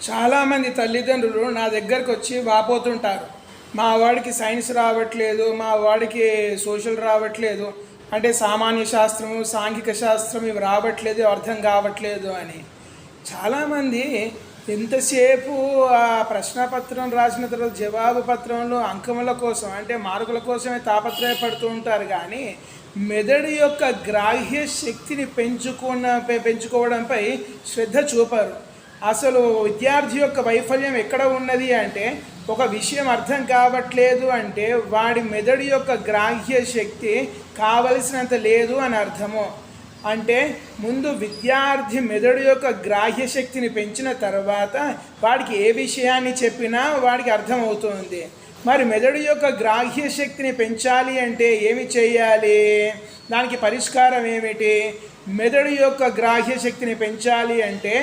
చాలామంది తల్లిదండ్రులు నా దగ్గరకు వచ్చి వాపోతుంటారు. మా వాడికి సైన్స్ రావట్లేదు, మా వాడికి సోషల్ రావట్లేదు, అంటే సామాన్య శాస్త్రము సాంఘిక శాస్త్రం ఇవి రావట్లేదు, అర్థం కావట్లేదు అని. చాలామంది ఎంతసేపు ఆ ప్రశ్నపత్రం రాసిన తర్వాత జవాబు పత్రంలో అంకముల కోసం అంటే మార్కుల కోసమే తాపత్రయపడుతూ ఉంటారు. కానీ మెదడు యొక్క గ్రాహ్య శక్తిని పెంచుకోవడంపై శ్రద్ధ చూపరు. అసలు విద్యార్థి యొక్క వైఫల్యం ఎక్కడ ఉన్నది అంటే, ఒక విషయం అర్థం కావట్లేదు అంటే వాడి మెదడు యొక్క గ్రాహ్య శక్తి కావలసినంత లేదు అని అర్థము. అంటే ముందు విద్యార్థి మెదడు యొక్క గ్రాహ్య శక్తిని పెంచిన తర్వాత వాడికి ఏ విషయాన్ని చెప్పినా వాడికి అర్థమవుతుంది. మరి మెదడు యొక్క గ్రాహ్య శక్తిని పెంచాలి అంటే ఏమి చేయాలి? దానికి పరిష్కారం ఏమిటి? మెదడు యొక్క గ్రాహ్య శక్తిని పెంచాలి అంటే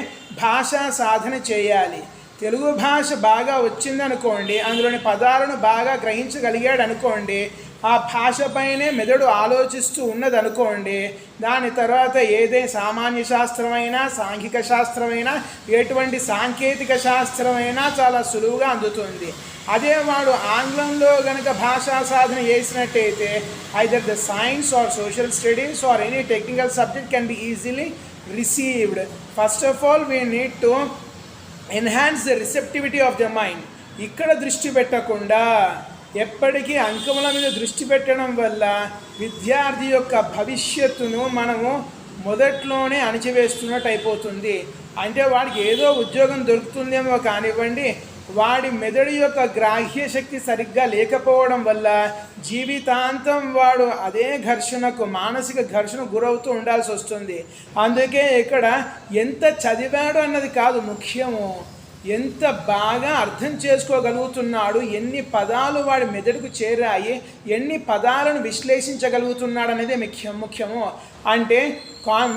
భాషా సాధన చేయాలి. తెలుగు భాష బాగా వచ్చిందనుకోండి, అందులోని పదాలను బాగా గ్రహించగలిగాడు అనుకోండి, ఆ భాషపైనే మెదడు ఆలోచిస్తూ ఉన్నదనుకోండి, దాని తర్వాత ఏదైనా సామాన్య శాస్త్రమైనా సాంఘిక శాస్త్రమైనా ఎటువంటి సాంకేతిక శాస్త్రమైనా చాలా సులువుగా అందుతుంది. అదే వాడు ఆంగ్లంలో గనక భాషా సాధన చేసినట్టయితే either the science or social studies or any technical subject can be easily received. First of all we need to enhance the receptivity of the mind. ఇక్కడ దృష్టి పెట్టకుండా ఎప్పటికీ అంకముల మీద దృష్టి పెట్టడం వల్ల విద్యార్థి యొక్క భవిష్యత్తును మనము మొదట్లోనే అణిచివేస్తున్నట్టు అయిపోతుంది. అంటే వాడికి ఏదో ఉద్యోగం దొరుకుతుందేమో కానివ్వండి, వాడి మెదడు యొక్క గ్రాహ్య శక్తి సరిగ్గా లేకపోవడం వల్ల జీవితాంతం వాడు అదే ఘర్షణకు మానసిక ఘర్షణకు గురవుతూ ఉండాల్సి వస్తుంది. అందుకే ఇక్కడ ఎంత చదివాడు అన్నది కాదు ముఖ్యము, ఎంత బాగా అర్థం చేసుకోగలుగుతున్నాడు, ఎన్ని పదాలు వాడి మెదడుకు చేరాయి, ఎన్ని పదాలను విశ్లేషించగలుగుతున్నాడు అనేది ముఖ్యము. అంటే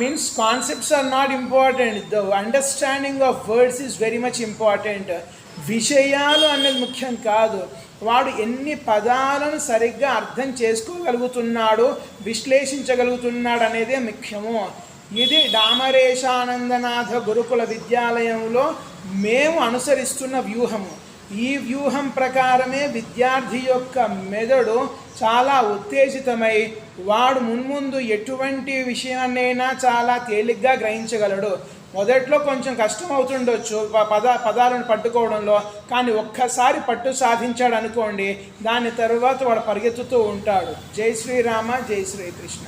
means concepts are not important, the understanding of words is very much important. విషయాలు అనేది ముఖ్యం కాదు, వాడు ఎన్ని పదాలను సరిగ్గా అర్థం చేసుకోగలుగుతున్నాడు, విశ్లేషించగలుగుతున్నాడు అనేదే ముఖ్యము. ఇది డామరేశానందనాథ గురుకుల విద్యాలయంలో మేము అనుసరిస్తున్న వ్యూహము. ఈ వ్యూహం ప్రకారమే విద్యార్థి యొక్క మెదడు చాలా ఉత్తేజితమై వాడు మున్ముందు ఎటువంటి విషయాన్నైనా చాలా తేలిగ్గా గ్రహించగలడు. మొదట్లో కొంచెం కష్టం అవుతుండొచ్చు పదాలను పట్టుకోవడంలో, కానీ ఒక్కసారి పట్టు సాధించాడు అనుకోండి, దాని తర్వాత వాడు పరిగెత్తుతూ ఉంటాడు. జై శ్రీరామ, జై శ్రీకృష్ణ.